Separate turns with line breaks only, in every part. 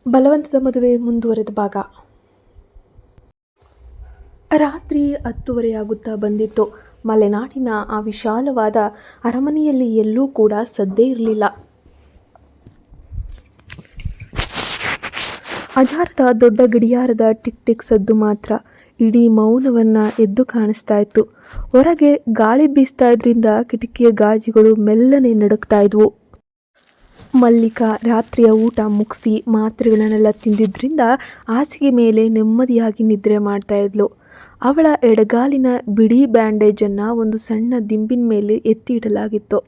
ಬಲವಂತದ ಮದುವೆ ಮುಂದುವರೆದ ಭಾಗ. ರಾತ್ರಿ 10:30 ಬಂದಿತ್ತು. ಮಲೆನಾಡಿನ ಆ ವಿಶಾಲವಾದ ಅರಮನೆಯಲ್ಲಿ ಎಲ್ಲೂ ಕೂಡ ಸದ್ದೇ ಇರಲಿಲ್ಲ. ಅಜಾರದ ದೊಡ್ಡ ಗಡಿಯಾರದ ಟಿಕ್ ಟಿಕ್ ಸದ್ದು ಮಾತ್ರ ಇಡೀ ಮೌನವನ್ನ ಎದ್ದು ಕಾಣಿಸ್ತಾ ಇತ್ತು. ಹೊರಗೆ ಗಾಳಿ ಬೀಸ್ತಾ ಇದ್ರಿಂದ ಕಿಟಕಿಯ ಗಾಜುಗಳು ಮೆಲ್ಲನೆ ನಡುಗ್ತಾ ಇದ್ವು. ಮಲ್ಲಿಕಾ ರಾತ್ರಿಯ ಊಟ ಮುಗಿಸಿ ಮಾತ್ರೆಗಳನ್ನೆಲ್ಲ ತಿಂದಿದ್ರಿಂದ ಹಾಸಿಗೆ ಮೇಲೆ ನೆಮ್ಮದಿಯಾಗಿ ನಿದ್ರೆ ಮಾಡ್ತಾ ಇದ್ಲು. ಅವಳ ಎಡಗಾಲಿನ ಬಿಳಿ ಬ್ಯಾಂಡೇಜನ್ನು ಒಂದು ಸಣ್ಣ ದಿಂಬಿನ ಮೇಲೆ ಎತ್ತಿ ಇಡಲಾಗಿತ್ತು.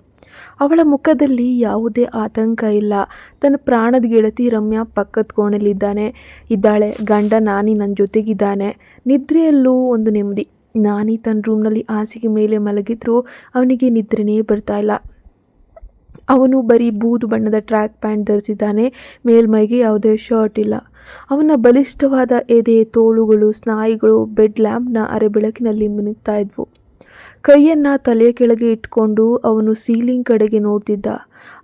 ಅವಳ ಮುಖದಲ್ಲಿ ಯಾವುದೇ ಆತಂಕ ಇಲ್ಲ. ತನ್ನ ಪ್ರಾಣದ ಗೆಳತಿ ರಮ್ಯಾ ಪಕ್ಕದ ಕೋಣೆಯಲ್ಲಿದ್ದಾಳೆ. ಗಂಡ ನಾನಿ ನನ್ನ ಜೊತೆಗಿದ್ದಾನೆ. ನಿದ್ರೆಯಲ್ಲೂ ಒಂದು ನೆಮ್ಮದಿ. ನಾನಿ ತನ್ನ ರೂಮ್ನಲ್ಲಿ ಹಾಸಿಗೆ ಮೇಲೆ ಮಲಗಿದ್ರೂ ಅವನಿಗೆ ನಿದ್ರೆನೇ ಬರ್ತಾ ಇಲ್ಲ. ಅವನು ಬರೀ ಬೂದು ಬಣ್ಣದ ಟ್ರ್ಯಾಕ್ ಪ್ಯಾಂಟ್ ಧರಿಸಿದ್ದಾನೆ. ಮೇಲ್ಮೈಗೆ ಯಾವುದೇ ಶರ್ಟ್ ಇಲ್ಲ. ಅವನ ಬಲಿಷ್ಠವಾದ ಎದೆ, ತೋಳುಗಳು, ಸ್ನಾಯುಗಳು ಬೆಡ್ ಲ್ಯಾಂಪ್ನ ಅರೆಬೆಳಕಿನಲ್ಲಿ ಮಿನುಗ್ತಾ ಇದ್ವು. ಕೈಯನ್ನು ತಲೆಯ ಕೆಳಗೆ ಇಟ್ಕೊಂಡು ಅವನು ಸೀಲಿಂಗ್ ಕಡೆಗೆ ನೋಡ್ತಿದ್ದ.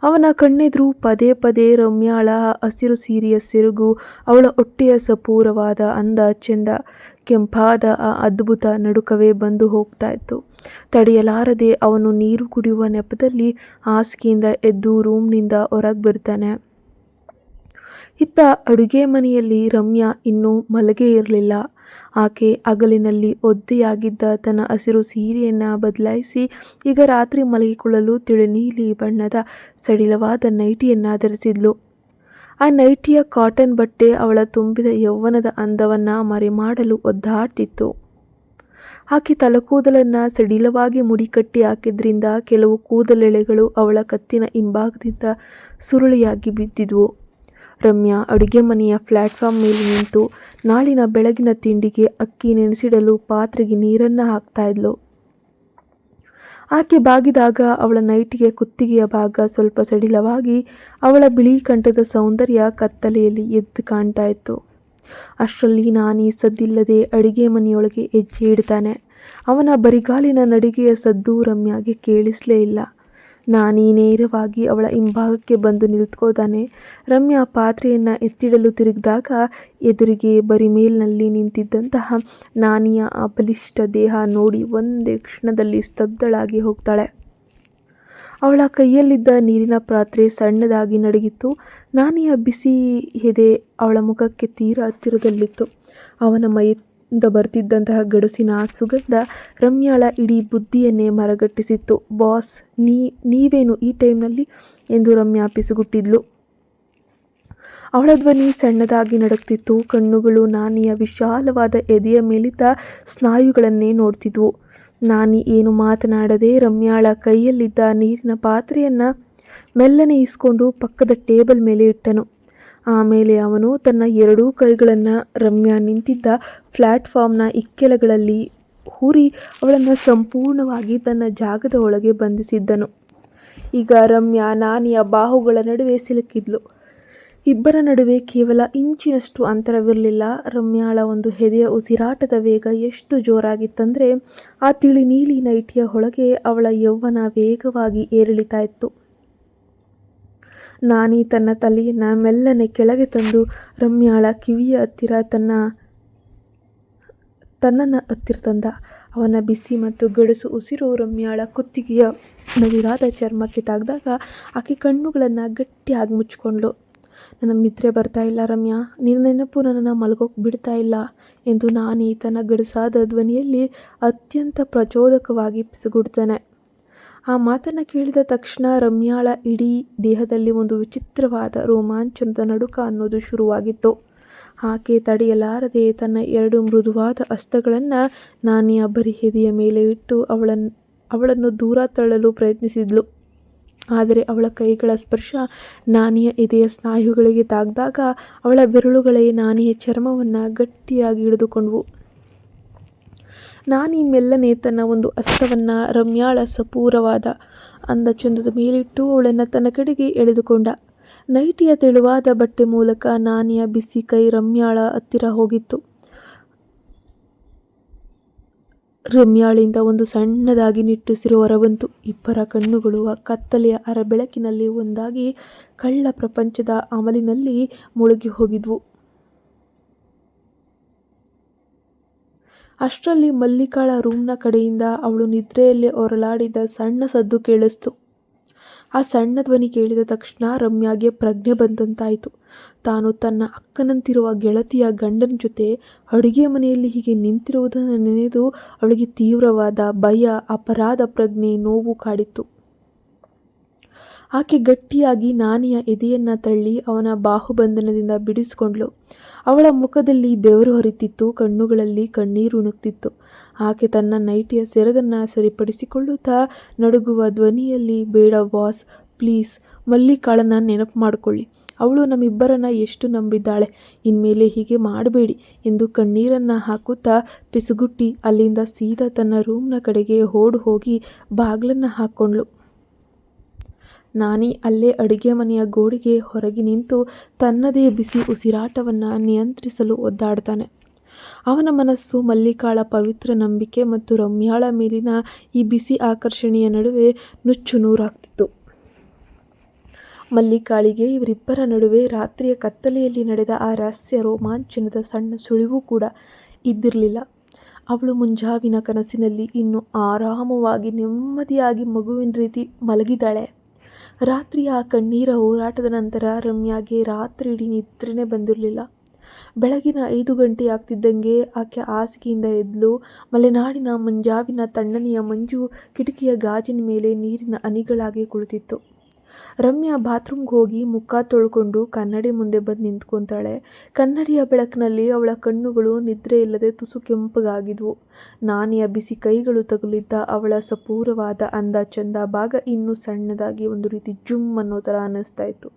ಅವನ ಕಣ್ಣೆದುರು ಪದೇ ಪದೇ ರಮ್ಯಾಳ ಹಸಿರು ಸೀರೆಯ ಸೆರಗು, ಅವಳ ಹೊಟ್ಟೆಯ ಸಪೂರವಾದ ಅಂದ ಚೆಂದ, ಕೆಂಪಾದ ಆ ಅದ್ಭುತ ನಡುಕವೇ ಬಂದು ಹೋಗ್ತಾ ಇತ್ತು. ತಡೆಯಲಾರದೆ ಅವನು ನೀರು ಕುಡಿಯುವ ನೆಪದಲ್ಲಿ ಹಾಸಿಗೆಯಿಂದ ಎದ್ದು ರೂಮ್ನಿಂದ ಹೊರಗೆ ಬರ್ತಾನೆ. ಇತ್ತ ಅಡುಗೆ ಮನೆಯಲ್ಲಿ ರಮ್ಯಾ ಇನ್ನೂ ಮಲಗೇ ಇರಲಿಲ್ಲ. ಆಕೆ ಹಗಲಿನಲ್ಲಿ ಒದ್ದೆಯಾಗಿದ್ದ ತನ್ನ ಹಸಿರು ಸೀರೆಯನ್ನು ಬದಲಾಯಿಸಿ ಈಗ ರಾತ್ರಿ ಮಲಗಿಕೊಳ್ಳಲು ತಿಳಿನೀಲಿ ಬಣ್ಣದ ಸಡಿಲವಾದ ನೈಟಿಯನ್ನು ಧರಿಸಿದ್ಲು. ಆ ನೈಟಿಯ ಕಾಟನ್ ಬಟ್ಟೆ ಅವಳ ತುಂಬಿದ ಯೌವನದ ಅಂದವನ್ನು ಮರೆಮಾಡಲು ಒದ್ದಾಡ್ತಿತ್ತು. ಆಕೆ ತಲೆಕೂದಲನ್ನು ಸಡಿಲವಾಗಿ ಮುಡಿಕಟ್ಟಿ ಹಾಕಿದ್ರಿಂದ ಕೆಲವು ಕೂದಲೆಳೆಗಳು ಅವಳ ಕತ್ತಿನ ಹಿಂಭಾಗದಿಂದ ಸುರುಳಿಯಾಗಿ ಬಿದ್ದಿದ್ವು. ರಮ್ಯಾ ಅಡುಗೆ ಮನೆಯ ಪ್ಲಾಟ್ಫಾರ್ಮ್ ಮೇಲೆ ನಿಂತು ನಾಳಿನ ಬೆಳಗಿನ ತಿಂಡಿಗೆ ಅಕ್ಕಿ ನೆನೆಸಿಡಲು ಪಾತ್ರೆಗೆ ನೀರನ್ನು ಹಾಕ್ತಾ ಇದ್ಲು. ಆಕೆ ಬಾಗಿದಾಗ ಅವಳ ನೈಟಿಗೆ ಕುತ್ತಿಗೆಯ ಭಾಗ ಸ್ವಲ್ಪ ಸಡಿಲವಾಗಿ ಅವಳ ಬಿಳಿ ಕಂಠದ ಸೌಂದರ್ಯ ಕತ್ತಲೆಯಲ್ಲಿ ಎದ್ದು ಕಾಣ್ತಾ ಇತ್ತು. ಅಷ್ಟರಲ್ಲಿ ನಾನಿ ಸದ್ದಿಲ್ಲದೆ ಅಡುಗೆ ಮನೆಯೊಳಗೆ ಹೆಜ್ಜೆ ಇಡ್ತಾನೆ. ಅವನ ಬರಿಗಾಲಿನ ನಡಿಗೆಯ ಸದ್ದು ರಮ್ಯಾಗೆ ಕೇಳಿಸ್ಲೇ ಇಲ್ಲ. ನಾನಿ ನೇರವಾಗಿ ಅವಳ ಹಿಂಭಾಗಕ್ಕೆ ಬಂದು ನಿಂತ್ಕೋತಾನೆ. ರಮ್ಯಾ ಪಾತ್ರೆಯನ್ನು ಎತ್ತಿಡಲು ತಿರುಗಿದಾಗ ಎದುರಿಗೆ ಬರಿಮೇಲ್ನಲ್ಲಿ ನಿಂತಿದ್ದಂತಹ ನಾನಿಯ ಆ ಬಲಿಷ್ಠ ದೇಹ ನೋಡಿ ಒಂದೇ ಕ್ಷಣದಲ್ಲಿ ಸ್ತಬ್ಧಳಾಗಿ ಹೋಗ್ತಾಳೆ. ಅವಳ ಕೈಯಲ್ಲಿದ್ದ ನೀರಿನ ಪಾತ್ರೆ ಸಣ್ಣದಾಗಿ ನಡುಗಿತ್ತು. ನಾನಿಯ ಬಿಸಿ ಎದೆ ಅವಳ ಮುಖಕ್ಕೆ ತೀರಾ ಹತ್ತಿರದಲ್ಲಿತ್ತು. ಅವನ ಮೈಯಿಂದ ಬರ್ತಿದ್ದಂತಹ ಗಡುಸಿನ ಸುಗಂಧ ರಮ್ಯಾಳ ಇಡೀ ಬುದ್ಧಿಯನ್ನೇ ಮರಗಟ್ಟಿಸಿತ್ತು. ಬಾಸ್, ನೀವೇನು ಈ ಟೈಮ್ನಲ್ಲಿ ಎಂದು ರಮ್ಯಾ ಪಿಸುಗುಟ್ಟಿದ್ಲು. ಅವಳ ಧ್ವನಿ ಸಣ್ಣದಾಗಿ ನಡುಗ್ತಿತ್ತು. ಕಣ್ಣುಗಳು ನಾನಿಯ ವಿಶಾಲವಾದ ಎದೆಯ ಮೇಲಿದ್ದ ಸ್ನಾಯುಗಳನ್ನೇ ನೋಡ್ತಿದ್ವು. ನಾನಿ ಏನು ಮಾತನಾಡದೆ ರಮ್ಯಾಳ ಕೈಯಲ್ಲಿದ್ದ ನೀರಿನ ಪಾತ್ರೆಯನ್ನು ಮೆಲ್ಲನೆ ಇಸ್ಕೊಂಡು ಪಕ್ಕದ ಟೇಬಲ್ ಮೇಲೆ ಇಟ್ಟನು. ಆಮೇಲೆ ಅವನು ತನ್ನ ಎರಡೂ ಕೈಗಳನ್ನು ರಮ್ಯಾ ನಿಂತಿದ್ದ ಪ್ಲಾಟ್ಫಾರ್ಮ್ನ ಇಕ್ಕೆಲಗಳಲ್ಲಿ ಹೂರಿ ಅವಳನ್ನು ಸಂಪೂರ್ಣವಾಗಿ ತನ್ನ ಜಾಗದ ಒಳಗೆ ಬಂಧಿಸಿದ್ದನು. ಈಗ ರಮ್ಯಾ ನಾನಿಯ ಬಾಹುಗಳ ನಡುವೆ ಸಿಲುಕಿದ್ಲು. ಇಬ್ಬರ ನಡುವೆ ಕೇವಲ ಇಂಚಿನಷ್ಟು ಅಂತರವಿರಲಿಲ್ಲ. ರಮ್ಯಾಳ ಒಂದು ಎದೆಯ ಉಸಿರಾಟದ ವೇಗ ಎಷ್ಟು ಜೋರಾಗಿತ್ತಂದರೆ ಆ ತಿಳಿ ನೀಲಿ ನೈಟಿಯ ಒಳಗೆ ಅವಳ ಯೌವನ ವೇಗವಾಗಿ ಏರಿಳಿತಾ ಇತ್ತು. ನಾನಿ ತನ್ನ ತಲೆಯನ್ನು ಮೆಲ್ಲನೆ ಕೆಳಗೆ ತಂದು ರಮ್ಯಾಳ ಕಿವಿಯ ಹತ್ತಿರ ತನ್ನನ್ನು ಹತ್ತಿರ ತಂದ. ಅವನ ಬಿಸಿ ಮತ್ತು ಗಡಸು ಉಸಿರು ರಮ್ಯಾಳ ಕುತ್ತಿಗೆಯ ನವಿರಾದ ಚರ್ಮಕ್ಕೆ ತಾಗ್ದಾಗ ಆಕೆ ಕಣ್ಣುಗಳನ್ನು ಗಟ್ಟಿಯಾಗಿ ಮುಚ್ಕೊಂಡ್ಳು. ನನಗೆ ನಿದ್ರೆ ಬರ್ತಾ ಇಲ್ಲ ರಮ್ಯಾ, ನಿನ್ನ ನೆನಪು ನನ್ನನ್ನು ಮಲಗೋಕೆ ಬಿಡ್ತಾ ಇಲ್ಲ ಎಂದು ನಾನಿ ತನ್ನ ಗಡಸಾದ ಧ್ವನಿಯಲ್ಲಿ ಅತ್ಯಂತ ಪ್ರಚೋದಕವಾಗಿ ಪಿಸುಗುಡ್ತಾನೆ. ಆ ಮಾತನ್ನು ಕೇಳಿದ ತಕ್ಷಣ ರಮ್ಯಾಳ ಇಡೀ ದೇಹದಲ್ಲಿ ಒಂದು ವಿಚಿತ್ರವಾದ ರೋಮಾಂಚನದ ನಡುಕ ಅನ್ನೋದು ಶುರುವಾಗಿತ್ತು. ಆಕೆ ತಡೆಯಲಾರದೆ ತನ್ನ ಎರಡು ಮೃದುವಾದ ಹಸ್ತಗಳನ್ನು ನಾನಿಯ ಬರಿ ಎದೆಯ ಮೇಲೆ ಇಟ್ಟು ಅವಳನ್ನು ದೂರ ತಳ್ಳಲು ಪ್ರಯತ್ನಿಸಿದ್ಲು. ಆದರೆ ಅವಳ ಕೈಗಳ ಸ್ಪರ್ಶ ನಾನಿಯ ಎದೆಯ ಸ್ನಾಯುಗಳಿಗೆ ತಾಗ್ದಾಗ ಅವಳ ಬೆರಳುಗಳೇ ನಾನಿಯ ಚರ್ಮವನ್ನು ಗಟ್ಟಿಯಾಗಿ ಹಿಡಿದುಕೊಂಡ್ವು. ನಾನಿ ಮೆಲ್ಲನೆ ತನ್ನ ಒಂದು ಹಸ್ತವನ್ನು ರಮ್ಯಾಳ ಸಪೂರವಾದ ಅಂದ-ಚಂದದ ಮೇಲಿಟ್ಟು ಅವಳನ್ನು ತನ್ನ ಕಡೆಗೆ ಎಳೆದುಕೊಂಡ. ನೈಟಿಯ ತೆಳುವಾದ ಬಟ್ಟೆ ಮೂಲಕ ನಾನಿಯ ಬಿಸಿ ಕೈ ರಮ್ಯಾಳ ಹತ್ತಿರ ಹೋಗಿತ್ತು. ರಮ್ಯಾಳಿಂದ ಒಂದು ಸಣ್ಣದಾಗಿ ನಿಟ್ಟುಸಿರು ಹೊರಬಂತು. ಇಬ್ಬರ ಕಣ್ಣುಗಳು ಆ ಕತ್ತಲೆಯ ಅರಬೆಳಕಿನಲ್ಲಿ ಒಂದಾಗಿ ಕಳ್ಳ ಪ್ರಪಂಚದ ಅಮಲಿನಲ್ಲಿ ಮುಳುಗಿ ಹೋಗಿದ್ವು. ಅಷ್ಟರಲ್ಲಿ ಮಲ್ಲಿಕಾಳ ರೂಮ್ನ ಕಡೆಯಿಂದ ಅವಳು ನಿದ್ರೆಯಲ್ಲೇ ಹೊರಳಾಡಿದ ಸಣ್ಣ ಸದ್ದು ಕೇಳಿಸ್ತು. ಆ ಸಣ್ಣ ಧ್ವನಿ ಕೇಳಿದ ತಕ್ಷಣ ರಮ್ಯಾಗೆ ಪ್ರಜ್ಞೆ ಬಂದಂತಾಯಿತು. ತಾನು ತನ್ನ ಅಕ್ಕನಂತಿರುವ ಗೆಳತಿಯ ಗಂಡನ ಜೊತೆ ಅಡುಗೆ ಮನೆಯಲ್ಲಿ ಹೀಗೆ ನಿಂತಿರುವುದನ್ನು ನೆನೆದು ಅವಳಿಗೆ ತೀವ್ರವಾದ ಭಯ, ಅಪರಾಧ ಪ್ರಜ್ಞೆ, ನೋವು ಕಾಡಿತ್ತು. ಆಕೆ ಗಟ್ಟಿಯಾಗಿ ನಾನಿಯ ಎದೆಯನ್ನ ತಳ್ಳಿ ಅವನ ಬಾಹುಬಂಧನದಿಂದ ಬಿಡಿಸಿಕೊಂಡ್ಳು. ಅವಳ ಮುಖದಲ್ಲಿ ಬೆವರು ಹರಿತಿತ್ತು, ಕಣ್ಣುಗಳಲ್ಲಿ ಕಣ್ಣೀರು ನುಗ್ತಿತ್ತು. ಆಕೆ ತನ್ನ ನೈಟಿಯ ಸೆರಗನ್ನ ಸರಿಪಡಿಸಿಕೊಳ್ಳುತ್ತಾ ನಡುಗುವ ಧ್ವನಿಯಲ್ಲಿ, ಬೇಡ ಬಾಸ್, ಪ್ಲೀಸ್, ಮಲ್ಲಿಕಾಳನ್ನ ನೆನಪು ಮಾಡಿಕೊಳ್ಳಿ. ಅವಳು ನಮ್ಮಿಬ್ಬರನ್ನ ಎಷ್ಟು ನಂಬಿದ್ದಾಳೆ, ಇನ್ಮೇಲೆ ಹೀಗೆ ಮಾಡಬೇಡಿ ಎಂದು ಕಣ್ಣೀರನ್ನ ಹಾಕುತ್ತಾ ಪಿಸುಗುಟ್ಟಿ ಅಲ್ಲಿಂದ ಸೀದಾ ತನ್ನ ರೂಮ್ನ ಕಡೆಗೆ ಓಡ್ ಹೋಗಿ ಬಾಗ್ಲನ್ನ ಹಾಕ್ಕೊಂಡ್ಳು. ನಾನಿ ಅಲ್ಲೇ ಅಡುಗೆ ಮನೆಯ ಗೋಡೆಗೆ ಹೊರಗೆ ನಿಂತು ತನ್ನದೇ ಬಿಸಿ ಉಸಿರಾಟವನ್ನು ನಿಯಂತ್ರಿಸಲು ಒದ್ದಾಡ್ತಾನೆ. ಅವನ ಮನಸ್ಸು ಮಲ್ಲಿಕಾಳ ಪವಿತ್ರ ನಂಬಿಕೆ ಮತ್ತು ರಮ್ಯಾಳ ಮೇಲಿನ ಈ ಬಿಸಿ ಆಕರ್ಷಣೆಯ ನಡುವೆ ನುಚ್ಚು ನೂರಾಗ್ತಿತ್ತು. ಮಲ್ಲಿಕಾಳಿಗೆ ಇವರಿಬ್ಬರ ನಡುವೆ ರಾತ್ರಿಯ ಕತ್ತಲೆಯಲ್ಲಿ ನಡೆದ ಆ ರಹಸ್ಯ ರೋಮಾಂಚನದ ಸಣ್ಣ ಸುಳಿವು ಕೂಡ ಇದ್ದಿರಲಿಲ್ಲ. ಅವಳು ಮುಂಜಾವಿನ ಕನಸಿನಲ್ಲಿ ಇನ್ನು ಆರಾಮವಾಗಿ ನೆಮ್ಮದಿಯಾಗಿ ಮಗುವಿನ ರೀತಿ ಮಲಗಿದ್ದಾಳೆ. ರಾತ್ರಿಯ ಆ ಕಣ್ಣೀರ ಹೋರಾಟದ ನಂತರ ರಮ್ಯಾಗೆ ರಾತ್ರಿ ಇಡೀ ನಿದ್ರೆನೇ ಬಂದಿರಲಿಲ್ಲ. ಬೆಳಗಿನ 5 ಗಂಟೆ ಆಗ್ತಿದ್ದಂಗೆ ಆಕೆ ಹಾಸಿಗೆಯಿಂದ ಎದ್ಲು. ಮಲೆನಾಡಿನ ಮುಂಜಾವಿನ ತಣ್ಣನೆಯ ಮಂಜು ಕಿಟಕಿಯ ಗಾಜಿನ ಮೇಲೆ ನೀರಿನ ಹನಿಗಳಾಗಿ ಕುಳಿತಿತ್ತು. ರಮ್ಯಾ ಬಾತ್ರೂಮ್ಗೆ ಹೋಗಿ ಮುಖ ತೊಳ್ಕೊಂಡು ಕನ್ನಡಿ ಮುಂದೆ ಬಂದು ನಿಂತ್ಕೊತಾಳೆ. ಕನ್ನಡಿಯ ಬೆಳಕಿನಲ್ಲಿ ಅವಳ ಕಣ್ಣುಗಳು ನಿದ್ರೆ ಇಲ್ಲದೆ ತುಸು ಕೆಂಪಗಾಗಿದ್ವು. ನಾನಿಯ ಬಿಸಿ ಕೈಗಳು ತಗುಲಿದ್ದ ಅವಳ ಸಪೂರವಾದ ಅಂದ ಚಂದ ಭಾಗ ಇನ್ನೂ ಸಣ್ಣದಾಗಿ ಒಂದು ರೀತಿ ಜುಮ್ ಅನ್ನೋ ಥರ ಅನ್ನಿಸ್ತಾ ಇತ್ತು.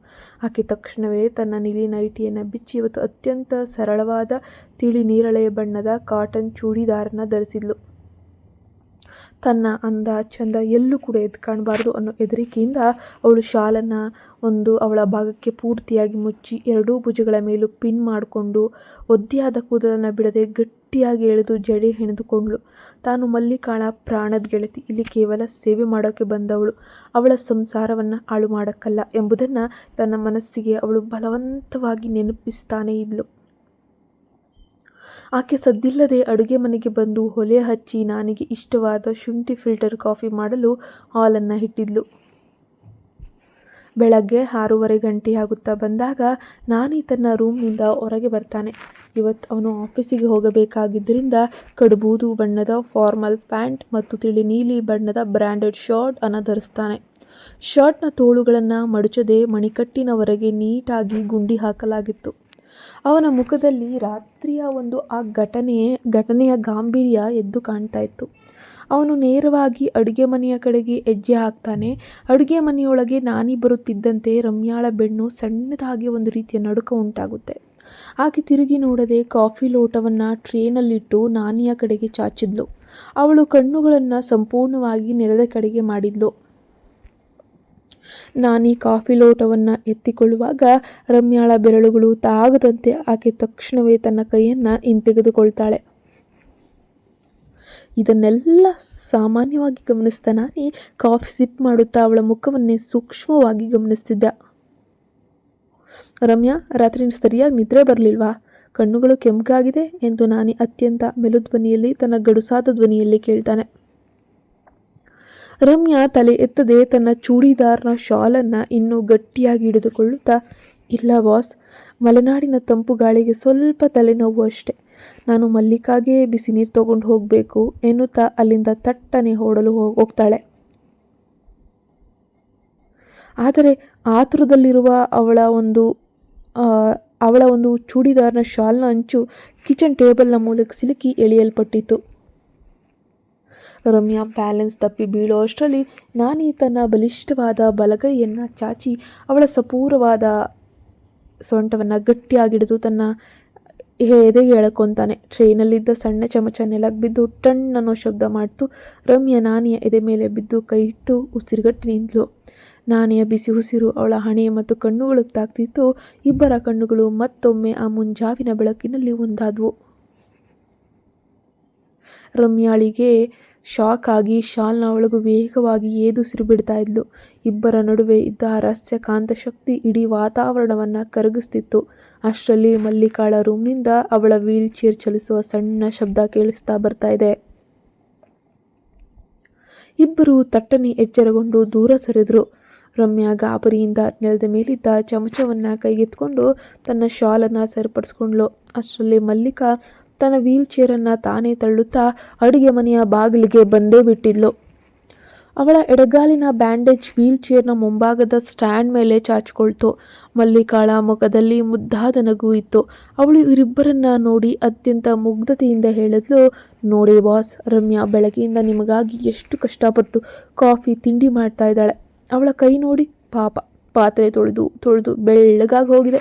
ಆಕೆ ತಕ್ಷಣವೇ ತನ್ನ ನೀಲಿ ನೈಟಿಯನ್ನು ಬಿಚ್ಚಿ ಇವತ್ತು ಅತ್ಯಂತ ಸರಳವಾದ ತಿಳಿ ನೇರಳೆ ಬಣ್ಣದ ಕಾಟನ್ ಚೂಡಿದಾರನ್ನ ಧರಿಸಿದ್ಲು. ತನ್ನ ಅಂದ ಚಂದ ಎಲ್ಲೂ ಕೂಡ ಎದ್ದು ಕಾಣಬಾರ್ದು ಅನ್ನೋ ಹೆದರಿಕೆಯಿಂದ ಅವಳು ಶಾಲನ್ನು ಅವಳ ಭಾಗಕ್ಕೆ ಪೂರ್ತಿಯಾಗಿ ಮುಚ್ಚಿ ಎರಡೂ ಭುಜಗಳ ಮೇಲೂ ಪಿನ್ ಮಾಡಿಕೊಂಡು ಒದ್ದೆಯಾದ ಕೂದಲನ್ನು ಬಿಡದೆ ಗಟ್ಟಿಯಾಗಿ ಎಳೆದು ಜಡೆ ಹೆಣೆದುಕೊಂಡ್ಳು. ತಾನು ಮಲ್ಲಿಕಾಳ ಪ್ರಾಣದ ಗೆಳತಿ, ಇಲ್ಲಿ ಕೇವಲ ಸೇವೆ ಮಾಡೋಕ್ಕೆ ಬಂದವಳು, ಅವಳ ಸಂಸಾರವನ್ನು ಹಾಳು ಮಾಡೋಕ್ಕಲ್ಲ ಎಂಬುದನ್ನು ತನ್ನ ಮನಸ್ಸಿಗೆ ಅವಳು ಬಲವಂತವಾಗಿ ನೆನಪಿಸ್ತಾನೇ ಇದ್ಲು. ಆಕೆ ಸದ್ದಿಲ್ಲದೆ ಅಡುಗೆ ಮನೆಗೆ ಬಂದು ಒಲೆ ಹಚ್ಚಿ ನಾನಿಗೆ ಇಷ್ಟವಾದ ಶುಂಠಿ ಫಿಲ್ಟರ್ ಕಾಫಿ ಮಾಡಲು ಹಾಲನ್ನು ಇಟ್ಟಿದ್ಲು. ಬೆಳಗ್ಗೆ 6:30 ಗಂಟೆಯಾಗುತ್ತಾ ಬಂದಾಗ ನಾನಿ ತನ್ನ ರೂಮ್ನಿಂದ ಹೊರಗೆ ಬರ್ತಾನೆ. ಇವತ್ತು ಅವನು ಆಫೀಸಿಗೆ ಹೋಗಬೇಕಾಗಿದ್ದರಿಂದ ಕಡುಬೂದು ಬಣ್ಣದ ಫಾರ್ಮಲ್ ಪ್ಯಾಂಟ್ ಮತ್ತು ತಿಳಿ ನೀಲಿ ಬಣ್ಣದ ಬ್ರ್ಯಾಂಡೆಡ್ ಶರ್ಟ್ ಅನ್ನು ಧರಿಸ್ತಾನೆ. ಶರ್ಟ್ನ ತೋಳುಗಳನ್ನು ಮಡಚದೆ ಮಣಿಕಟ್ಟಿನವರೆಗೆ ನೀಟಾಗಿ ಗುಂಡಿ ಹಾಕಲಾಗಿತ್ತು. ಅವನ ಮುಖದಲ್ಲಿ ರಾತ್ರಿಯ ಆ ಘಟನೆಯ ಗಾಂಭೀರ್ಯ ಎದ್ದು ಕಾಣ್ತಾ ಇತ್ತು. ಅವನು ನೇರವಾಗಿ ಅಡುಗೆ ಮನೆಯ ಕಡೆಗೆ ಹೆಜ್ಜೆ ಹಾಕ್ತಾನೆ. ಅಡುಗೆ ಮನೆಯೊಳಗೆ ನಾನಿ ಬರುತ್ತಿದ್ದಂತೆ ರಮ್ಯಾಳ ಬೆನ್ನು ಸಣ್ಣದಾಗಿ ಒಂದು ರೀತಿಯ ನಡುಕ ಉಂಟಾಗುತ್ತೆ. ಆಕೆ ತಿರುಗಿ ನೋಡದೆ ಕಾಫಿ ಲೋಟವನ್ನು ಟ್ರೇನಲ್ಲಿಟ್ಟು ನಾನಿಯ ಕಡೆಗೆ ಚಾಚಿದ್ಲು. ಅವಳು ಕಣ್ಣುಗಳನ್ನು ಸಂಪೂರ್ಣವಾಗಿ ನೆಲದ ಕಡೆಗೆ ಮಾಡಿದ್ಲು. ನಾನಿ ಕಾಫಿ ಲೋಟವನ್ನು ಎತ್ತಿಕೊಳ್ಳುವಾಗ ರಮ್ಯಾಳ ಬೆರಳುಗಳು ತಾಗದಂತೆ ಆಕೆ ತಕ್ಷಣವೇ ತನ್ನ ಕೈಯನ್ನು ಹಿಂತೆಗೆದುಕೊಳ್ತಾಳೆ. ಇದನ್ನೆಲ್ಲ ಸಾಮಾನ್ಯವಾಗಿ ಗಮನಿಸಿದ ನಾನಿ ಕಾಫಿ ಸಿಪ್ ಮಾಡುತ್ತಾ ಅವಳ ಮುಖವನ್ನೇ ಸೂಕ್ಷ್ಮವಾಗಿ ಗಮನಿಸ್ತಿದ್ದ. ರಮ್ಯಾ, ರಾತ್ರಿ ಸರಿಯಾಗಿ ನಿದ್ರೆ ಬರಲಿಲ್ವಾ? ಕಣ್ಣುಗಳು ಕೆಂಪಾಗಿದೆ ಎಂದು ನಾನಿ ಅತ್ಯಂತ ಮೆಲುಧ್ವನಿಯಲ್ಲಿ ತನ್ನ ಗಡುಸಾದ ಧ್ವನಿಯಲ್ಲಿ ಕೇಳ್ತಾನೆ. ರಮ್ಯಾ ತಲೆ ಎತ್ತದೆ ತನ್ನ ಚೂಡಿದಾರ್ನ ಶಾಲನ್ನು ಇನ್ನೂ ಗಟ್ಟಿಯಾಗಿ ಹಿಡಿದುಕೊಳ್ಳುತ್ತಾ, ಇಲ್ಲ ಬಾಸ್, ಮಲೆನಾಡಿನ ತಂಪು ಗಾಳಿಗೆ ಸ್ವಲ್ಪ ತಲೆನೋವು ಅಷ್ಟೆ. ನಾನು ಮಲ್ಲಿಕಾಗೆ ಬಿಸಿ ನೀರು ತಗೊಂಡು ಹೋಗಬೇಕು ಎನ್ನುತ್ತಾ ಅಲ್ಲಿಂದ ತಟ್ಟನೆ ಓಡಲು ಹೋಗ್ತಾಳೆ. ಆದರೆ ಆತುರದಲ್ಲಿರುವ ಅವಳ ಒಂದು ಚೂಡಿದಾರ್ನ ಶಾಲ್ನ ಅಂಚು ಕಿಚನ್ ಟೇಬಲ್ನ ಮೂಲಕ ಸಿಲುಕಿ ಎಳೆಯಲ್ಪಟ್ಟಿತ್ತು. ರಮ್ಯಾ ಬ್ಯಾಲೆನ್ಸ್ ತಪ್ಪಿ ಬೀಳೋ ಅಷ್ಟರಲ್ಲಿ ನಾನಿ ತನ್ನ ಬಲಿಷ್ಠವಾದ ಬಲಗೈಯನ್ನು ಚಾಚಿ ಅವಳ ಸಪೂರವಾದ ಸೊಂಟವನ್ನು ಗಟ್ಟಿಯಾಗಿಡಿದು ತನ್ನ ಎದೆಗೆ ಎಳ್ಕೊತಾನೆ. ಟ್ರೇನಲ್ಲಿದ್ದ ಸಣ್ಣ ಚಮಚ ನೆಲಕ್ಕೆ ಬಿದ್ದು ಟಣ್ ಅನ್ನೋ ಶಬ್ದ ಮಾಡ್ತು. ರಮ್ಯಾ ನಾನಿಯ ಎದೆ ಮೇಲೆ ಬಿದ್ದು ಕೈ ಇಟ್ಟು ಉಸಿರುಗಟ್ಟಿ ನಿಂತಳು. ನಾನಿಯ ಬಿಸಿ ಉಸಿರು ಅವಳ ಹಣೆ ಮತ್ತು ಕಣ್ಣುಗಳಿಗೆ ತಾಗ್ತಿತ್ತು. ಇಬ್ಬರ ಕಣ್ಣುಗಳು ಮತ್ತೊಮ್ಮೆ ಆ ಮುಂಜಾವಿನ ಬೆಳಕಿನಲ್ಲಿ ಒಂದಾದವು. ರಮ್ಯಾಳಿಗೆ ಶಾಕ್ ಆಗಿ ಶಾಲ್ನ ಒಳಗೂ ವೇಗವಾಗಿ ಏದುಸಿರು ಬಿಡ್ತಾ ಇದ್ಲು. ಇಬ್ಬರ ನಡುವೆ ಇದ್ದ ರಹಸ್ಯ ಕಾಂತಶಕ್ತಿ ಇಡೀ ವಾತಾವರಣವನ್ನು ಕರಗಿಸ್ತಿತ್ತು. ಅಷ್ಟರಲ್ಲಿ ಮಲ್ಲಿಕಾಳ ರೂಮ್ನಿಂದ ಅವಳ ವೀಲ್ ಚೇರ್ ಚಲಿಸುವ ಸಣ್ಣ ಶಬ್ದ ಕೇಳಿಸ್ತಾ ಬರ್ತಾ ಇದೆ. ಇಬ್ಬರು ತಟ್ಟನೆ ಎಚ್ಚರಗೊಂಡು ದೂರ ಸರಿದ್ರು. ರಮ್ಯಾ ಗಾಬರಿಯಿಂದ ನೆಲದ ಮೇಲಿದ್ದ ಚಮಚವನ್ನು ಕೈಗೆತ್ಕೊಂಡು ತನ್ನ ಶಾಲನ್ನು ಸರಿಪಡಿಸ್ಕೊಂಡ್ಲು. ಅಷ್ಟರಲ್ಲಿ ಮಲ್ಲಿಕಾ ತನ್ನ ವೀಲ್ ಚೇರನ್ನು ತಾನೇ ತಳ್ಳುತ್ತಾ ಅಡುಗೆ ಮನೆಯ ಬಾಗಿಲಿಗೆ ಬಂದೇ ಬಿಟ್ಟಿದ್ಲು. ಅವಳ ಎಡಗಾಲಿನ ಬ್ಯಾಂಡೇಜ್ ವೀಲ್ ಚೇರ್ನ ಮುಂಭಾಗದ ಸ್ಟ್ಯಾಂಡ್ ಮೇಲೆ ಚಾಚಿಕೊಳ್ತು. ಮಲ್ಲಿಕಾಳ ಮುಖದಲ್ಲಿ ಮುದ್ದಾದ ನಗು ಇತ್ತು. ಅವಳು ಇವರಿಬ್ಬರನ್ನ ನೋಡಿ ಅತ್ಯಂತ ಮುಗ್ಧತೆಯಿಂದ ಹೇಳಿದ್ಲು, ನೋಡಿ ಬಾಸ್, ರಮ್ಯಾ ಬೆಳಗ್ಗೆಯಿಂದ ನಿಮಗಾಗಿ ಎಷ್ಟು ಕಷ್ಟಪಟ್ಟು ಕಾಫಿ ತಿಂಡಿ ಮಾಡ್ತಾ ಇದ್ದಾಳೆ. ಅವಳ ಕೈ ನೋಡಿ ಪಾಪ, ಪಾತ್ರೆ ತೊಳೆದು ಬೆಳ್ಳಗಾಗಿ ಹೋಗಿದೆ.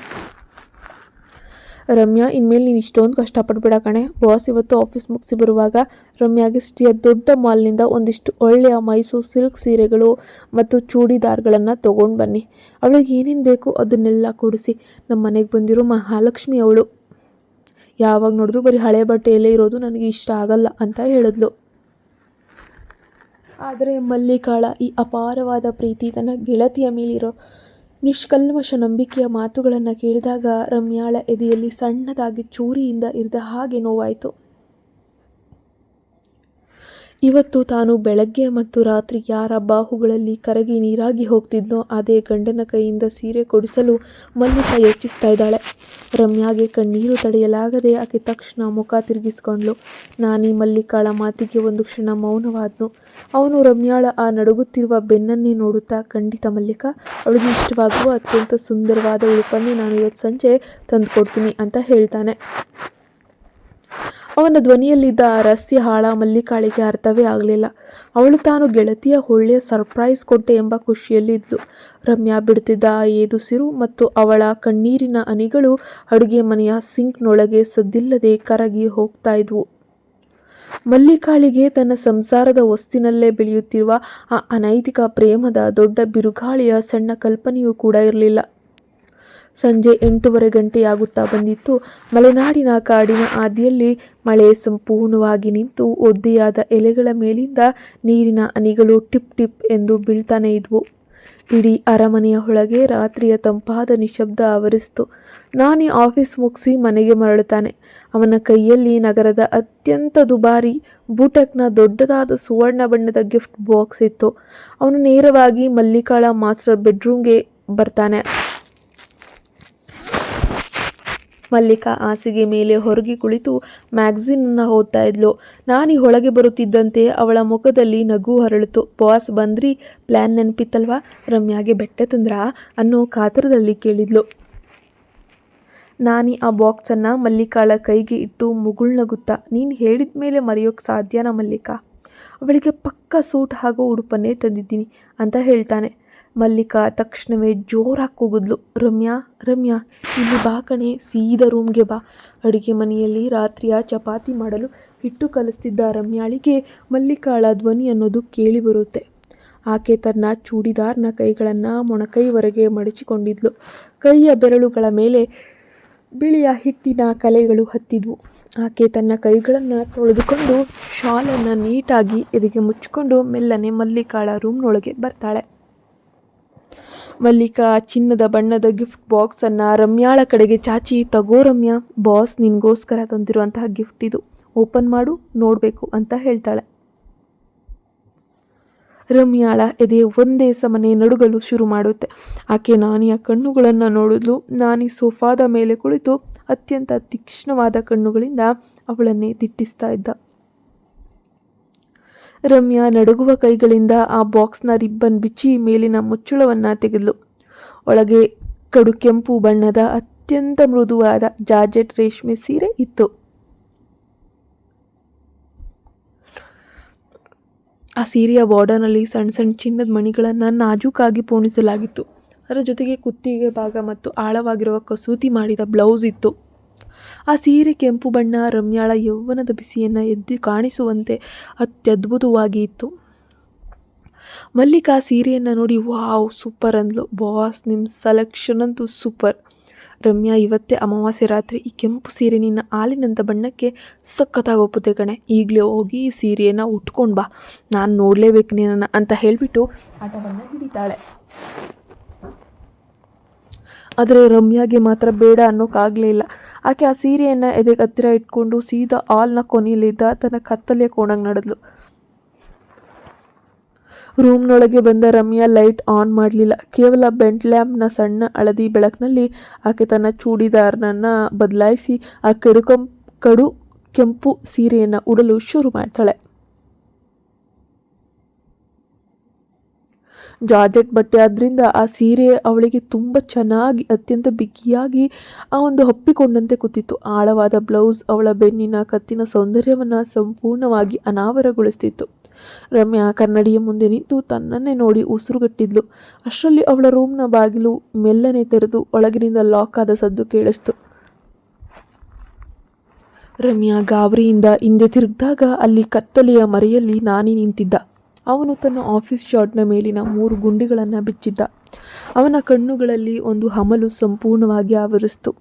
ರಮ್ಯಾ, ಇನ್ಮೇಲೆ ನೀನು ಇಷ್ಟೊಂದು ಕಷ್ಟಪಡ್ಬೇಡ ಕಣೆ. ಬಾಸ್ ಇವತ್ತು ಆಫೀಸ್ ಮುಗಿಸಿ ಬರುವಾಗ ರಮ್ಯಾಗೆ ಸಿಟಿಯ ದೊಡ್ಡ ಮಾಲ್ನಿಂದ ಒಂದಿಷ್ಟು ಒಳ್ಳೆಯ ಮೈಸೂರು ಸಿಲ್ಕ್ ಸೀರೆಗಳು ಮತ್ತು ಚೂಡಿದಾರ್ಗಳನ್ನು ತೊಗೊಂಡು ಬನ್ನಿ. ಅವಳಿಗೆ ಏನೇನು ಬೇಕು ಅದನ್ನೆಲ್ಲ ಕೊಡಿಸಿ. ನಮ್ಮ ಮನೆಗೆ ಬಂದಿರೋ ಮಹಾಲಕ್ಷ್ಮಿ ಅವಳು. ಯಾವಾಗ ನೋಡಿದ್ರು ಬರೀ ಹಳೆ ಬಟ್ಟೆಯಲ್ಲೇ ಇರೋದು ನನಗೆ ಇಷ್ಟ ಆಗಲ್ಲ ಅಂತ ಹೇಳಿದ್ಲು. ಆದರೆ ಮಲ್ಲಿಕಾಳ ಈ ಅಪಾರವಾದ ಪ್ರೀತಿ, ತನ್ನ ಗೆಳತಿಯ ಮೇಲಿರೋ ನಿಷ್ಕಲ್ಮಶ ನಂಬಿಕೆಯ ಮಾತುಗಳನ್ನು ಕೇಳಿದಾಗ ರಮ್ಯಾಳ ಎದೆಯಲ್ಲಿ ಸಣ್ಣದಾಗಿ ಚೂರಿಯಿಂದ ಇರಿದ ಹಾಗೆ ನೋವಾಯಿತು. ಇವತ್ತು ತಾನು ಬೆಳಗ್ಗೆ ಮತ್ತು ರಾತ್ರಿ ಯಾರ ಬಾಹುಗಳಲ್ಲಿ ಕರಗಿ ನೀರಾಗಿ ಹೋಗ್ತಿದ್ನೋ ಅದೇ ಗಂಡನ ಕೈಯಿಂದ ಸೀರೆ ಕೊಡಿಸಲು ಮಲ್ಲಿಕಾ ಯೋಚಿಸ್ತಾ ಇದ್ದಾಳೆ. ರಮ್ಯಾಗೆ ಕಣ್ಣೀರು ತಡೆಯಲಾಗದೆ ಆಕೆ ತಕ್ಷಣ ಮುಖ ತಿರುಗಿಸ್ಕೊಂಡ್ಲು. ನಾನಿ ಮಲ್ಲಿಕಾಳ ಮಾತಿಗೆ ಒಂದು ಕ್ಷಣ ಮೌನವಾದ್ನು. ಅವನು ರಮ್ಯಾಳ ಆ ನಡುಗುತ್ತಿರುವ ಬೆನ್ನನ್ನೇ ನೋಡುತ್ತಾ, ಖಂಡಿತ ಮಲ್ಲಿಕಾ, ಅವಳಿಗೆ ಇಷ್ಟವಾಗುವ ಅತ್ಯಂತ ಸುಂದರವಾದ ಉಡುಪನ್ನೇ ನಾನು ಇವತ್ತು ಸಂಜೆ ತಂದುಕೊಡ್ತೀನಿ ಅಂತ ಹೇಳ್ತಾನೆ. ಅವನ ಧ್ವನಿಯಲ್ಲಿದ್ದ ಆ ರಹಸ್ಯ ಹಾಳ ಮಲ್ಲಿಕಾಳಿಗೆ ಅರ್ಥವೇ ಆಗಲಿಲ್ಲ. ಅವಳು ತಾನು ಗೆಳತಿಯ ಒಳ್ಳೆಯ ಸರ್ಪ್ರೈಸ್ ಕೊಟ್ಟೆ ಎಂಬ ಖುಷಿಯಲ್ಲಿ ಇದ್ಲು. ರಮ್ಯಾ ಬಿಡುತ್ತಿದ್ದ ಆ ಏದುಸಿರು ಮತ್ತು ಅವಳ ಕಣ್ಣೀರಿನ ಹನಿಗಳು ಅಡುಗೆ ಮನೆಯ ಸಿಂಕ್ನೊಳಗೆ ಸದ್ದಿಲ್ಲದೆ ಕರಗಿ ಹೋಗ್ತಾ ಇದ್ವು. ಮಲ್ಲಿಕಾಳಿಗೆ ತನ್ನ ಸಂಸಾರದ ಹೊಸ್ತಿನಲ್ಲೇ ಬೆಳೆಯುತ್ತಿರುವ ಆ ಅನೈತಿಕ ಪ್ರೇಮದ ದೊಡ್ಡ ಬಿರುಗಾಳಿಯ ಸಣ್ಣ ಕಲ್ಪನೆಯೂ ಕೂಡ ಇರಲಿಲ್ಲ. ಸಂಜೆ 8:15 ಗಂಟೆಯಾಗುತ್ತಾ ಬಂದಿತ್ತು. ಮಲೆನಾಡಿನ ಕಾಡಿನ ಹಾದಿಯಲ್ಲಿ ಮಳೆ ಸಂಪೂರ್ಣವಾಗಿ ನಿಂತು ಒದ್ದೆಯಾದ ಎಲೆಗಳ ಮೇಲಿಂದ ನೀರಿನ ಹನಿಗಳು ಟಿಪ್ ಟಿಪ್ ಎಂದು ಬೀಳ್ತಾನೆ ಇದ್ವು. ಇಡೀ ಅರಮನೆಯ ಒಳಗೆ ರಾತ್ರಿಯ ತಂಪಾದ ನಿಶಬ್ದ ಆವರಿಸಿತು. ನಾನಿ ಆಫೀಸ್ ಮುಗಿಸಿ ಮನೆಗೆ ಮರಳುತ್ತಾನೆ. ಅವನ ಕೈಯಲ್ಲಿ ನಗರದ ಅತ್ಯಂತ ದುಬಾರಿ ಬೂಟಕ್ನ ದೊಡ್ಡದಾದ ಸುವರ್ಣ ಬಣ್ಣದ ಗಿಫ್ಟ್ ಬಾಕ್ಸ್ ಇತ್ತು. ಅವನು ನೇರವಾಗಿ ಮಲ್ಲಿಕಾಳ ಮಾಸ್ಟರ್ ಬೆಡ್ರೂಮ್ಗೆ ಬರ್ತಾನೆ. ಮಲ್ಲಿಕಾ ಹಾಸಿಗೆ ಮೇಲೆ ಹೊರಗೆ ಕುಳಿತು ಮ್ಯಾಗಝೀನನ್ನು ಓದ್ತಾ ಇದ್ಲು. ನಾನಿ ಒಳಗೆ ಬರುತ್ತಿದ್ದಂತೆ ಅವಳ ಮುಖದಲ್ಲಿ ನಗು ಹರಳಿತು. ಬಾಸ್ ಬಂದ್ರಿ, ಪ್ಲ್ಯಾನ್ ನೆನಪಿತ್ತಲ್ವಾ? ರಮ್ಯಾಗೆ ಬೆಟ್ಟೆ ತಂದ್ರಾ ಅನ್ನೋ ಕಾತರದಲ್ಲಿ ಕೇಳಿದ್ಲು. ನಾನಿ ಆ ಬಾಕ್ಸನ್ನು ಮಲ್ಲಿಕಾಳ ಕೈಗೆ ಇಟ್ಟು ಮುಗುಳ್ನಗುತ್ತಾ, ನೀನು ಹೇಳಿದ ಮೇಲೆ ಮರೆಯೋಕ್ಕೆ ಸಾಧ್ಯನಾ ಮಲ್ಲಿಕಾ? ಅವಳಿಗೆ ಪಕ್ಕ ಸೂಟ್ ಆಗೋ ಉಡುಪನ್ನೇ ತಂದಿದ್ದೀನಿ ಅಂತ ಹೇಳ್ತಾನೆ. ಮಲ್ಲಿಕಾ ತಕ್ಷಣವೇ ಜೋರಾಗಿ ಕೂಗಿದ್ಲು, ರಮ್ಯಾ, ರಮ್ಯಾ, ಇಲ್ಲಿ ಬಾ ಕಣೆ, ಸೀದಾ ರೂಮ್ಗೆ ಬಾ. ಅಡುಗೆ ಮನೆಯಲ್ಲಿ ರಾತ್ರಿಯ ಚಪಾತಿ ಮಾಡಲು ಹಿಟ್ಟು ಕಲಿಸ್ತಿದ್ದ ರಮ್ಯಾಳಿಗೆ ಮಲ್ಲಿಕಾಳ ಧ್ವನಿ ಅನ್ನೋದು ಕೇಳಿ ಬರುತ್ತೆ. ಆಕೆ ತನ್ನ ಚೂಡಿದಾರ್ನ ಕೈಗಳನ್ನು ಮೊಣಕೈವರೆಗೆ ಮಡಚಿಕೊಂಡಿದ್ಲು. ಕೈಯ ಬೆರಳುಗಳ ಮೇಲೆ ಬಿಳಿಯ ಹಿಟ್ಟಿನ ಕಲೆಗಳು ಹತ್ತಿದ್ವು. ಆಕೆ ತನ್ನ ಕೈಗಳನ್ನು ತೊಳೆದುಕೊಂಡು ಶಾಲನ್ನು ನೀಟಾಗಿ ಎದೆಗೆ ಮುಚ್ಚಿಕೊಂಡು ಮೆಲ್ಲನೆ ಮಲ್ಲಿಕಾಳ ರೂಮ್ನೊಳಗೆ ಬರ್ತಾಳೆ. ಮಲ್ಲಿಕಾ ಚಿನ್ನದ ಬಣ್ಣದ ಗಿಫ್ಟ್ ಬಾಕ್ಸನ್ನು ರಮ್ಯಾಳ ಕಡೆಗೆ ಚಾಚಿ, ತಗೋ ರಮ್ಯಾ, ಬಾಸ್ ನಿನಗೋಸ್ಕರ ತಂದಿರುವಂತಹ ಗಿಫ್ಟ್ ಇದು, ಓಪನ್ ಮಾಡು, ನೋಡಬೇಕು ಅಂತ ಹೇಳ್ತಾಳೆ. ರಮ್ಯಾಳ ಎದೆ ಒಂದೇ ಸಮನೆ ನಡುಗಲು ಶುರು ಮಾಡುತ್ತೆ. ಆಕೆ ನಾನಿಯ ಕಣ್ಣುಗಳನ್ನು ನೋಡಿದ್ಲು. ನಾನಿ ಸೋಫಾದ ಮೇಲೆ ಕುಳಿತು ಅತ್ಯಂತ ತೀಕ್ಷ್ಣವಾದ ಕಣ್ಣುಗಳಿಂದ ಅವಳನ್ನೇ ದಿಟ್ಟಿಸ್ತಾ ಇದ್ದ. ರಮ್ಯಾ ನಡುಗುವ ಕೈಗಳಿಂದ ಆ ಬಾಕ್ಸ್ನ ರಿಬ್ಬನ್ ಬಿಚ್ಚಿ ಮೇಲಿನ ಮುಚ್ಚಳವನ್ನು ತೆಗೆದ್ಲು. ಒಳಗೆ ಕಡು ಕೆಂಪು ಬಣ್ಣದ ಅತ್ಯಂತ ಮೃದುವಾದ ಜಾರ್ಜೆಟ್ ರೇಷ್ಮೆ ಸೀರೆ ಇತ್ತು. ಆ ಸೀರೆಯ ಬಾರ್ಡರ್ನಲ್ಲಿ ಸಣ್ಣ ಸಣ್ಣ ಚಿನ್ನದ ಮಣಿಗಳನ್ನು ನಾಜೂಕಾಗಿ ಪೋಣಿಸಲಾಗಿತ್ತು. ಅದರ ಜೊತೆಗೆ ಕುತ್ತಿಗೆ ಭಾಗ ಮತ್ತು ಆಳವಾಗಿರುವ ಕಸೂತಿ ಮಾಡಿದ ಬ್ಲೌಸ್ ಇತ್ತು. ಆ ಸೀರೆ ಕೆಂಪು ಬಣ್ಣ ರಮ್ಯಾಳ ಯೌವನದ ಬಿಸಿಯನ್ನು ಎದ್ದು ಕಾಣಿಸುವಂತೆ ಅತ್ಯದ್ಭುತವಾಗಿ ಇತ್ತು. ಮಲ್ಲಿಕಾ ಸೀರೆಯನ್ನು ನೋಡಿ ವಾವ್, ಸೂಪರ್ ಅಂದ್ಲು. ಬಾಸ್, ನಿಮ್ಮ ಸೆಲೆಕ್ಷನ್ ಅಂತೂ ಸೂಪರ್. ರಮ್ಯಾ, ಇವತ್ತೇ ಅಮಾವಾಸ್ಯೆ ರಾತ್ರಿ ಈ ಕೆಂಪು ಸೀರೆ ನಿನ್ನ ಹಾಲಿನಂಥ ಬಣ್ಣಕ್ಕೆ ಸಖತ್ತಾಗಿ ಒಪ್ಪುತ್ತೆ ಕಣೆ. ಈಗಲೇ ಹೋಗಿ ಈ ಸೀರೆಯನ್ನು ಉಟ್ಕೊಂಡು ಬಾ, ನಾನು ನೋಡಲೇಬೇಕು ನಿನ್ನನ್ನು ಅಂತ ಹೇಳಿಬಿಟ್ಟು ಆಟವನ್ನು ಹಿಡಿತಾಳೆ. ಆದರೆ ರಮ್ಯಾಗೆ ಮಾತ್ರ ಬೇಡ ಅನ್ನೋಕ್ಕಾಗಲೇ ಇಲ್ಲ. ಆಕೆ ಆ ಸೀರೆಯನ್ನು ಎದೆಗೆ ಹತ್ತಿರ ಇಟ್ಕೊಂಡು ಸೀದಾ ಹಾಲ್ನ ಕೊನೆಯಲ್ಲಿದ್ದ ತನ್ನ ಕತ್ತಲೆಯ ಕೋಣಗೆ ನಡೆದ್ಲು. ರೂಮ್ನೊಳಗೆ ಬಂದ ರಮ್ಯಾ ಲೈಟ್ ಆನ್ ಮಾಡಲಿಲ್ಲ. ಕೇವಲ ಬೆಂಟ್ ಲ್ಯಾಂಪ್ನ ಸಣ್ಣ ಹಳದಿ ಬೆಳಕಿನಲ್ಲಿ ಆಕೆ ತನ್ನ ಚೂಡಿದಾರನನ್ನು ಬದಲಾಯಿಸಿ ಆ ಕಡು ಕೆಂಪು ಸೀರೆಯನ್ನು ಉಡಲು ಶುರು ಮಾಡ್ತಾಳೆ. ಜಾರ್ಜೆಟ್ ಬಟ್ಟೆ ಆದ್ದರಿಂದ ಆ ಸೀರೆ ಅವಳಿಗೆ ತುಂಬ ಚೆನ್ನಾಗಿ, ಅತ್ಯಂತ ಬಿಗಿಯಾಗಿ ಆ ಒಂದು ಹಪ್ಪಿಕೊಂಡಂತೆ ಕೂತಿತ್ತು. ಆಳವಾದ ಬ್ಲೌಸ್ ಅವಳ ಬೆನ್ನಿನ ಕತ್ತಿನ ಸೌಂದರ್ಯವನ್ನು ಸಂಪೂರ್ಣವಾಗಿ ಅನಾವರಗೊಳಿಸ್ತಿತ್ತು. ರಮ್ಯಾ ಕನ್ನಡಿಯ ಮುಂದೆ ನಿಂತು ತನ್ನನ್ನೇ ನೋಡಿ ಉಸಿರುಗಟ್ಟಿದ್ಲು. ಅಷ್ಟರಲ್ಲಿ ಅವಳ ರೂಮ್ನ ಬಾಗಿಲು ಮೆಲ್ಲನೆ ತೆರೆದು ಒಳಗಿನಿಂದ ಲಾಕ್ ಆದ ಸದ್ದು ಕೇಳಿಸ್ತು. ರಮ್ಯಾ ಗಾಬರಿಯಿಂದ ಹಿಂದೆ ತಿರುಗಿದಾಗ ಅಲ್ಲಿ ಕತ್ತಲೆಯ ಮರೆಯಲ್ಲಿ ನಾನಿ ನಿಂತಿದ್ದ. ಅವನು ತನ್ನ ಆಫೀಸ್ ಶಾರ್ಟ್ನ ಮೇಲಿನ 3 ಗುಂಡಿಗಳನ್ನು ಬಿಚ್ಚಿದ್ದ. ಅವನ ಕಣ್ಣುಗಳಲ್ಲಿ ಒಂದು ಹಮಲು ಸಂಪೂರ್ಣವಾಗಿ ಆವರಿಸಿತು.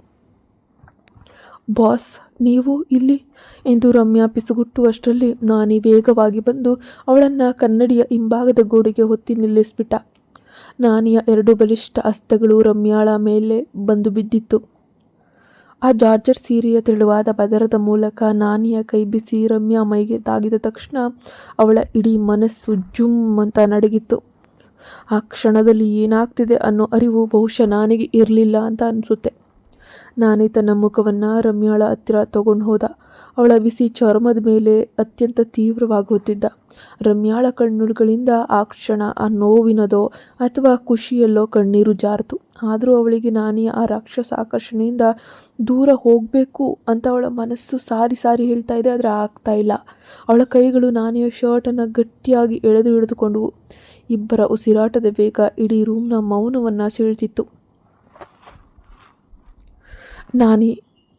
ಬಾಸ್, ನೀವು ಇಲ್ಲಿ ಎಂದು ರಮ್ಯಾ ಪಿಸುಗುಟ್ಟುವಷ್ಟರಲ್ಲಿ ನಾನಿ ವೇಗವಾಗಿ ಬಂದು ಅವಳನ್ನು ಕನ್ನಡಿಯ ಹಿಂಭಾಗದ ಗೋಡೆಗೆ ಹೊತ್ತಿ ನಿಲ್ಲಿಸಿಬಿಟ್ಟ. ನಾನಿಯ 2 ಬಲಿಷ್ಠ ಹಸ್ತಗಳು ರಮ್ಯಾಳ ಮೇಲೆ ಬಂದು ಬಿದ್ದಿತ್ತು. ಆ ಜಾರ್ಜರ್ ಸೀರೆಯ ತೆಳುವಾದ ಪದರದ ಮೂಲಕ ನಾನಿಯ ಕೈ ಬಿಸಿ ರಮ್ಯಾ ಮೈಗೆ ತಾಗಿದ ತಕ್ಷಣ ಅವಳ ಇಡೀ ಮನಸ್ಸು ಜುಮ್ ಅಂತ ನಡಗಿತ್ತು. ಆ ಕ್ಷಣದಲ್ಲಿ ಏನಾಗ್ತಿದೆ ಅನ್ನೋ ಅರಿವು ಬಹುಶಃ ನಾನಿಗೆ ಇರಲಿಲ್ಲ ಅಂತ ಅನಿಸುತ್ತೆ. ನಾನೇ ತನ್ನ ಮುಖವನ್ನು ರಮ್ಯಾಳ ಹತ್ತಿರ ತಗೊಂಡು ಹೋದ. ಅವಳ ಬಿಸಿ ಚರ್ಮದ ಮೇಲೆ ಅತ್ಯಂತ ತೀವ್ರವಾಗಿ ಹೊತ್ತಿದ್ದ. ರಮ್ಯಾಳ ಕಣ್ಣುಗಳಿಂದ ಆ ಕ್ಷಣ ಆ ನೋವಿನದೋ ಅಥವಾ ಖುಷಿಯಲ್ಲೋ ಕಣ್ಣೀರು ಜಾರಿತು. ಆದರೂ ಅವಳಿಗೆ ನಾನಿಯ ಆ ರಾಕ್ಷಸ ಆಕರ್ಷಣೆಯಿಂದ ದೂರ ಹೋಗಬೇಕು ಅಂತ ಅವಳ ಮನಸ್ಸು ಸಾರಿ ಸಾರಿ ಹೇಳ್ತಾ ಇದೆ, ಆದರೆ ಆಗ್ತಾ ಇಲ್ಲ. ಅವಳ ಕೈಗಳು ನಾನಿಯ ಶರ್ಟನ್ನು ಗಟ್ಟಿಯಾಗಿ ಹಿಡಿದುಕೊಂಡವು. ಇಬ್ಬರ ಉಸಿರಾಟದ ವೇಗ ಇಡೀ ರೂಮ್ನ ಮೌನವನ್ನು ಸೀಳ್ತಿತ್ತು. ನಾನಿ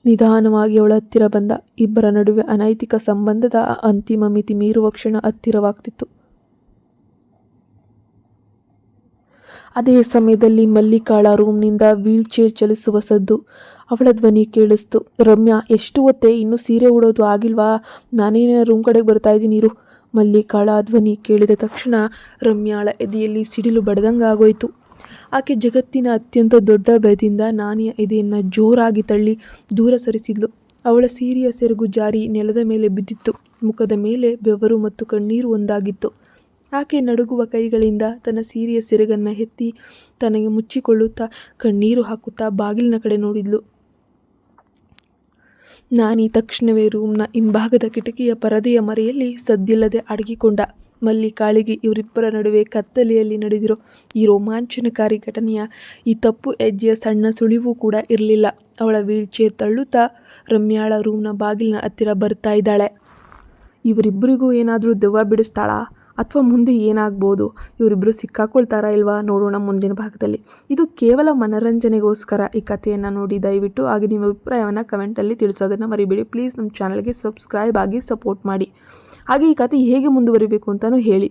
ನಿಧಾನವಾಗಿ ಅವಳ ಹತ್ತಿರ ಬಂದ. ಇಬ್ಬರ ನಡುವೆ ಅನೈತಿಕ ಸಂಬಂಧದ ಅಂತಿಮ ಮಿತಿ ಮೀರುವ ಕ್ಷಣ ಹತ್ತಿರವಾಗ್ತಿತ್ತು. ಅದೇ ಸಮಯದಲ್ಲಿ ಮಲ್ಲಿಕಾಳ ರೂಮ್ನಿಂದ ವೀಲ್ ಚೇರ್ ಚಲಿಸುವ ಸದ್ದು. ಅವಳ ಧ್ವನಿ ಕೇಳಿಸ್ತು. ರಮ್ಯಾ, ಎಷ್ಟು ಹೊತ್ತೇ, ಇನ್ನೂ ಸೀರೆ ಉಡೋದು ಆಗಿಲ್ವಾ? ನಾನೇನ ರೂಮ್ ಕಡೆಗೆ ಬರ್ತಾ ಇದ್ದೀನಿ ಇರು. ಮಲ್ಲಿಕಾಳ ಧ್ವನಿ ಕೇಳಿದ ತಕ್ಷಣ ರಮ್ಯಾಳ ಎದೆಯಲ್ಲಿ ಸಿಡಿಲು ಬಡ್ದಂಗಾಗೋಯ್ತು. ಆಕೆ ಜಗತ್ತಿನ ಅತ್ಯಂತ ದೊಡ್ಡ ಭಯದಿಂದ ನಾನಿಯ ಎದೆಯನ್ನು ಜೋರಾಗಿ ತಳ್ಳಿ ದೂರ ಸರಿಸಿದ್ಲು. ಅವಳ ಸೀರೆಯ ಸೆರಗು ಜಾರಿ ನೆಲದ ಮೇಲೆ ಬಿದ್ದಿತ್ತು. ಮುಖದ ಮೇಲೆ ಬೆವರು ಮತ್ತು ಕಣ್ಣೀರು ಒಂದಾಗಿತ್ತು. ಆಕೆ ನಡುಗುವ ಕೈಗಳಿಂದ ತನ್ನ ಸೀರೆಯ ಸೆರಗನ್ನು ಎತ್ತಿ ತನಗೆ ಮುಚ್ಚಿಕೊಳ್ಳುತ್ತಾ ಕಣ್ಣೀರು ಹಾಕುತ್ತಾ ಬಾಗಿಲಿನ ಕಡೆ ನೋಡಿದ್ಲು. ನಾನಿ ತಕ್ಷಣವೇ ರೂಮ್ನ ಹಿಂಭಾಗದ ಕಿಟಕಿಯ ಪರದೆಯ ಮರೆಯಲ್ಲಿ ಸದ್ದಿಲ್ಲದೆ ಅಡಗಿಕೊಂಡ. ಮಲ್ಲಿಕಾಳಿಗೆ ಇವರಿಬ್ಬರ ನಡುವೆ ಕತ್ತಲೆಯಲ್ಲಿ ನಡೆದಿರೋ ಈ ರೋಮಾಂಚನಕಾರಿ ಘಟನೆಯ ಈ ತಪ್ಪು ಹೆಜ್ಜೆಯ ಸಣ್ಣ ಸುಳಿವು ಕೂಡ ಇರಲಿಲ್ಲ. ಅವಳ ವೀಲ್ ಚೇರ್ ತಳ್ಳುತ್ತಾ ರಮ್ಯಾಳ ರೂಮ್ನ ಬಾಗಿಲಿನ ಹತ್ತಿರ ಬರ್ತಾ ಇದ್ದಾಳೆ. ಇವರಿಬ್ಬರಿಗೂ ಏನಾದರೂ ದೆವ್ವ ಬಿಡಿಸ್ತಾಳಾ ಅಥವಾ ಮುಂದೆ ಏನಾಗ್ಬೋದು? ಇವರಿಬ್ಬರು ಸಿಕ್ಕಾಕೊಳ್ತಾರಾ ಇಲ್ವಾ? ನೋಡೋಣ ಮುಂದಿನ ಭಾಗದಲ್ಲಿ. ಇದು ಕೇವಲ ಮನರಂಜನೆಗೋಸ್ಕರ ಈ ಕಥೆಯನ್ನು ನೋಡಿ ದಯವಿಟ್ಟು ಹಾಗೆ ನಿಮ್ಮ ಅಭಿಪ್ರಾಯವನ್ನು ಕಮೆಂಟಲ್ಲಿ ತಿಳಿಸೋದನ್ನು ಮರಿಬೇಡಿ. ಪ್ಲೀಸ್ ನಮ್ಮ ಚಾನಲ್ಗೆ ಸಬ್ಸ್ಕ್ರೈಬ್ ಆಗಿ ಸಪೋರ್ಟ್ ಮಾಡಿ. ಹಾಗೆ ಈ ಕಥೆ ಹೇಗೆ ಮುಂದುವರಿಬೇಕು ಅಂತಲೂ ಹೇಳಿ.